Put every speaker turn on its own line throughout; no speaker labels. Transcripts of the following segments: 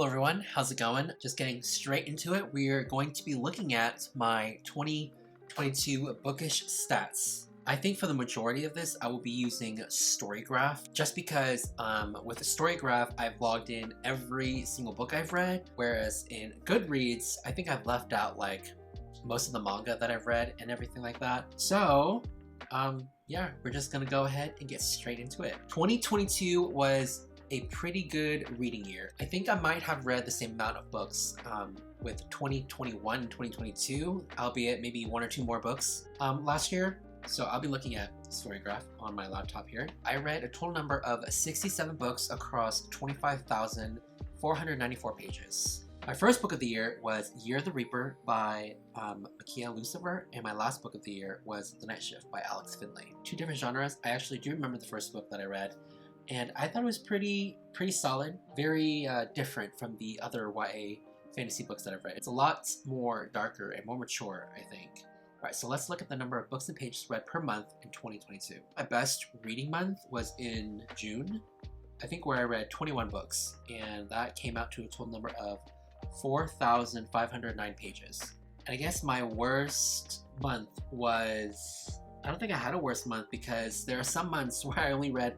Hello everyone, how's it going? Just getting straight into it, we're going to be looking at my 2022 bookish stats. I think for the majority of this, I will be using Storygraph just because with the Storygraph, I've logged in every single book I've read, whereas in Goodreads, I think I've left out like most of the manga that I've read and everything like that. So, yeah, we're just gonna go ahead and get straight into it. 2022 was a pretty good reading year. I think I might have read the same amount of books with 2021 and 2022, albeit maybe one or two more books last year. So I'll be looking at Storygraph on my laptop here. I read a total number of 67 books across 25,494 pages. My first book of the year was Year of the Reaper by Makia Lucifer, and my last book of the year was The Night Shift by Alex Finlay. Two different genres. I actually do remember the first book that I read, and I thought it was pretty solid, very different from the other YA fantasy books that I've read. It's a lot more darker and more mature, I think. All right, so let's look at the number of books and pages read per month in 2022. My best reading month was in June, I think, where I read 21 books, and that came out to a total number of 4,509 pages. And I guess my worst month was, I don't think I had a worst month because there are some months where I only read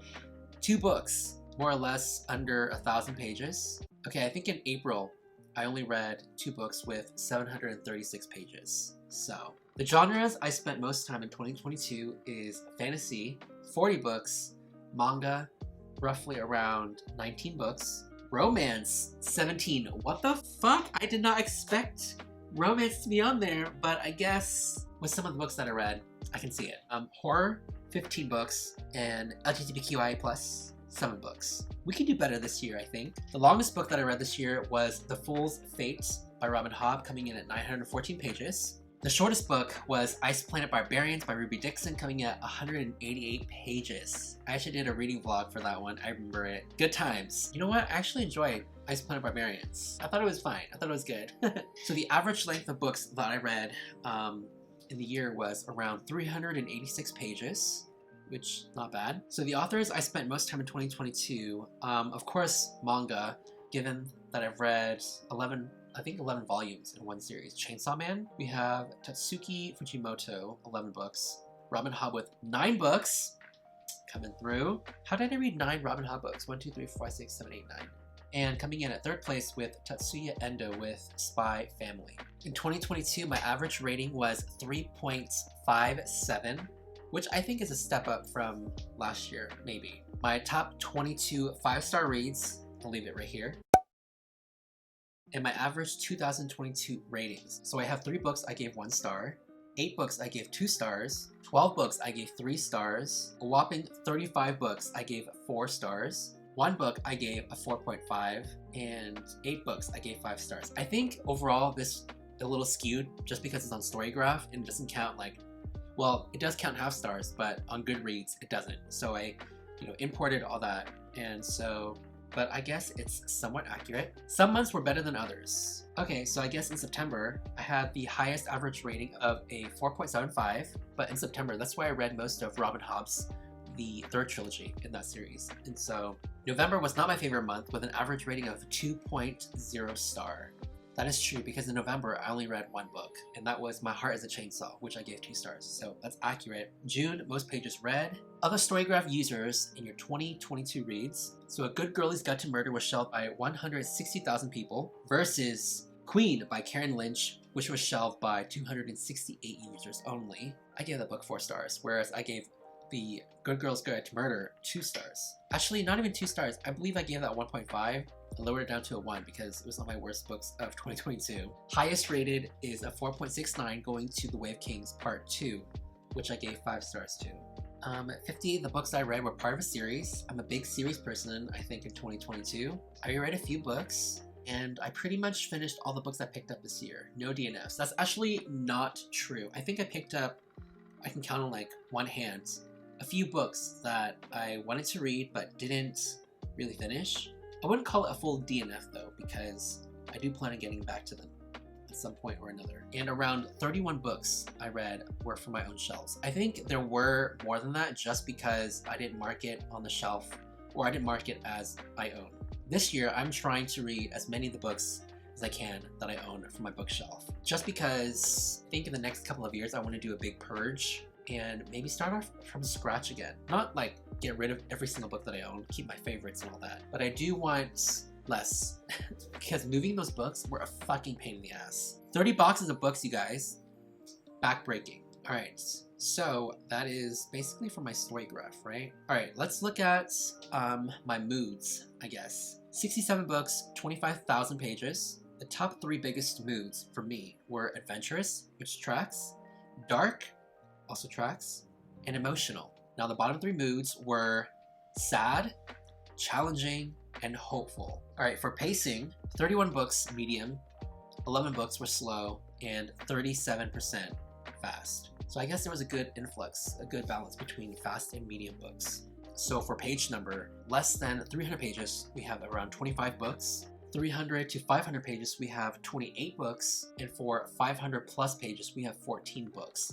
2 books, more or less under 1,000 pages. Okay, I think in April, I only read 2 books with 736 pages. So, the genres I spent most time in 2022 is fantasy, 40 books, manga, roughly around 19 books, romance, 17. What the fuck? I did not expect romance to be on there, but I guess with some of the books that I read, I can see it. Horror, 15 books, and LGBTQIA+, 7 books. We can do better this year, I think. The longest book that I read this year was The Fool's Fate by Robin Hobb, coming in at 914 pages. The shortest book was Ice Planet Barbarians by Ruby Dixon, coming at 188 pages. I actually did a reading vlog for that one. I remember it. Good times. You know what? I actually enjoyed Ice Planet Barbarians. I thought it was fine. I thought it was good. So the average length of books that I read in the year was around 386 pages, which not bad. So the authors I spent most time in 2022, of course, manga, given that I've read 11 volumes in one series. Chainsaw Man. We have Tatsuki Fujimoto, 11 books. Robin Hobb with 9 books coming through. How did I read 9 Robin Hobb books? 1, 2, 3, 4, 5, 6, 7, 8, 9. And coming in at 3rd place with Tatsuya Endo with Spy Family. In 2022, my average rating was 3.57, which I think is a step up from last year, maybe. My top 22 5-star reads, I'll leave it right here, and my average 2022 ratings. So I have 3 books I gave 1 star, 8 books I gave 2 stars, 12 books I gave 3 stars, a whopping 35 books I gave 4 stars, 1 book I gave a 4.5, and 8 books I gave 5 stars. I think overall this is a little skewed just because it's on Storygraph and it doesn't count like, well, it does count half stars, but on Goodreads it doesn't. So I, imported all that, and so, but I guess it's somewhat accurate. Some months were better than others. Okay, so I guess in September, I had the highest average rating of a 4.75, but in September, that's why I read most of Robin Hobb's the 3rd trilogy in that series. And so November was not my favorite month with an average rating of 2.0 star. That is true because in November, I only read 1 book, and that was My Heart is a Chainsaw, which I gave 2 stars, so that's accurate. June, most pages read. Other Storygraph users in your 2022 reads. So A Good Girlie's Guide to Murder was shelved by 160,000 people versus Queen by Karen Lynch, which was shelved by 268 users only. I gave that book 4 stars, whereas I gave The Good Girl's Guide to Murder 2 stars. Actually, not even 2 stars. I believe I gave that 1.5. I lowered it down to a 1 because it was one of my worst books of 2022. Highest rated is a 4.69 going to The Way of Kings Part 2, which I gave 5 stars to. 50 of the books I read were part of a series. I'm a big series person, I think, in 2022. I read a few books, and I pretty much finished all the books I picked up this year. No DNFs. That's actually not true. I think I picked up, I can count on like one hand, a few books that I wanted to read but didn't really finish. I wouldn't call it a full DNF though, because I do plan on getting back to them at some point or another. And around 31 books I read were from my own shelves. I think there were more than that just because I didn't mark it on the shelf, or I didn't mark it as I own. This year, I'm trying to read as many of the books as I can that I own from my bookshelf. Just because I think in the next couple of years, I want to do a big purge and maybe start off from scratch again. Not like get rid of every single book that I own, keep my favorites and all that, but I do want less because moving those books were a fucking pain in the ass. 30 boxes of books, you guys. Backbreaking. All right, so that is basically for my story graph, right? All right, let's look at my moods, I guess. 67 books, 25,000 pages. The top 3 biggest moods for me were adventurous, which tracks, dark, also tracks, and emotional. Now the bottom 3 moods were sad, challenging, and hopeful. All right, for pacing, 31 books medium, 11 books were slow, and 37% fast. So I guess there was a good influx, a good balance between fast and medium books. So for page number, less than 300 pages, we have around 25 books. 300 to 500 pages, we have 28 books. And for 500 plus pages, we have 14 books.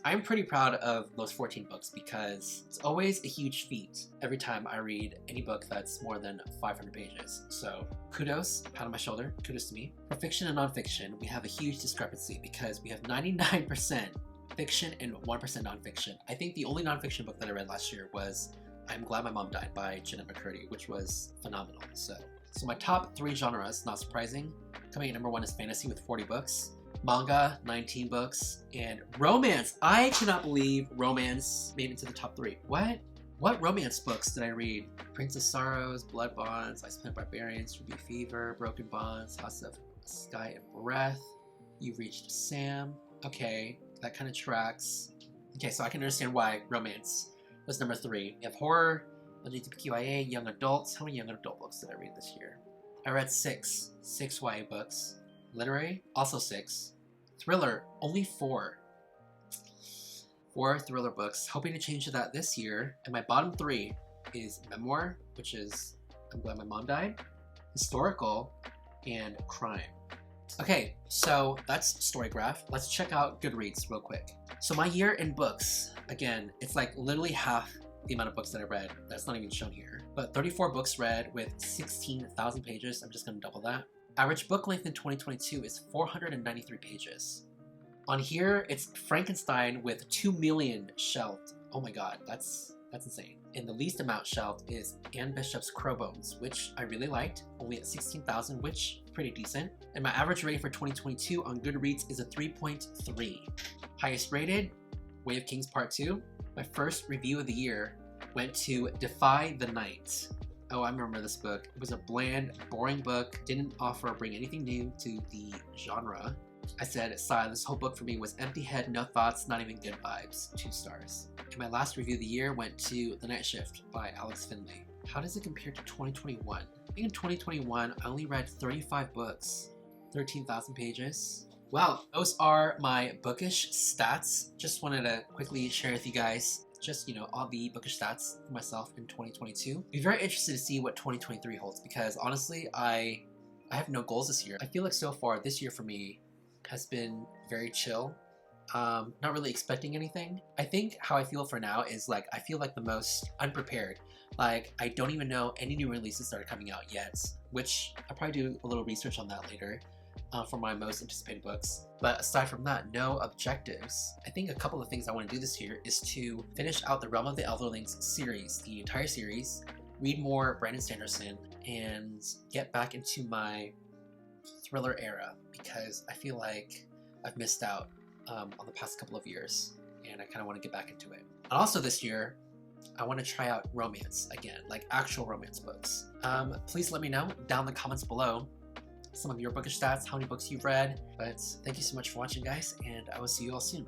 I'm pretty proud of those 14 books because it's always a huge feat every time I read any book that's more than 500 pages. So kudos, pat on my shoulder, kudos to me. For fiction and nonfiction, we have a huge discrepancy because we have 99% fiction and 1% nonfiction. I think the only nonfiction book that I read last year was I'm Glad My Mom Died by Jeanette McCurdy, which was phenomenal. So my top 3 genres, not surprising. Coming at number 1 is fantasy with 40 books. Manga, 19 books, and romance. I cannot believe romance made it to the top 3. What romance books did I read? Prince of Sorrows, Blood Bonds, I Spent Barbarians, Ruby Fever, Broken Bonds, House of Sky and Breath, You Reached Sam. Okay, that kind of tracks. Okay, so I can understand why romance was number 3. You have horror, LGBTQIA, young adults. How many young adult books did I read this year? I read 6 YA books. Literary, also 6. Thriller, only 4. 4 thriller books. Hoping to change that this year. And my bottom 3 is memoir, which is I'm Glad My Mom Died, historical, and crime. Okay, so that's story graph. Let's check out Goodreads real quick. So my year in books, again, it's like literally half the amount of books that I read. That's not even shown here. But 34 books read with 16,000 pages. I'm just gonna double that. Average book length in 2022 is 493 pages. On here, it's Frankenstein with 2 million shelved. Oh my god, that's insane. And the least amount shelved is Anne Bishop's Crowbones, which I really liked, only at 16,000, which pretty decent. And my average rating for 2022 on Goodreads is a 3.3. Highest rated, Way of Kings Part 2. My first review of the year went to Defy the Night. Oh, I remember this book. It was a bland, boring book, didn't offer or bring anything new to the genre. I said, sigh, this whole book for me was empty head, no thoughts, not even good vibes. 2 stars. And my last review of the year went to The Night Shift by Alex Finley. How does it compare to 2021? I think in 2021, I only read 35 books, 13,000 pages. Well, those are my bookish stats. Just wanted to quickly share with you guys just, all the bookish stats for myself in 2022. Be very interested to see what 2023 holds because honestly, I have no goals this year. I feel like so far this year for me has been very chill. Not really expecting anything. I think how I feel for now is like, I feel like the most unprepared. Like, I don't even know any new releases that are coming out yet, which I'll probably do a little research on that later. For my most anticipated books. But aside from that, no objectives. I think a couple of things I want to do this year is to finish out the Realm of the Elderlings series, the entire series, read more Brandon Sanderson, and get back into my thriller era because I feel like I've missed out on the past couple of years and I kind of want to get back into it. And also this year, I want to try out romance again, like actual romance books. Please let me know down in the comments below some of your bookish stats, how many books you've read. But thank you so much for watching, guys, and I will see you all soon.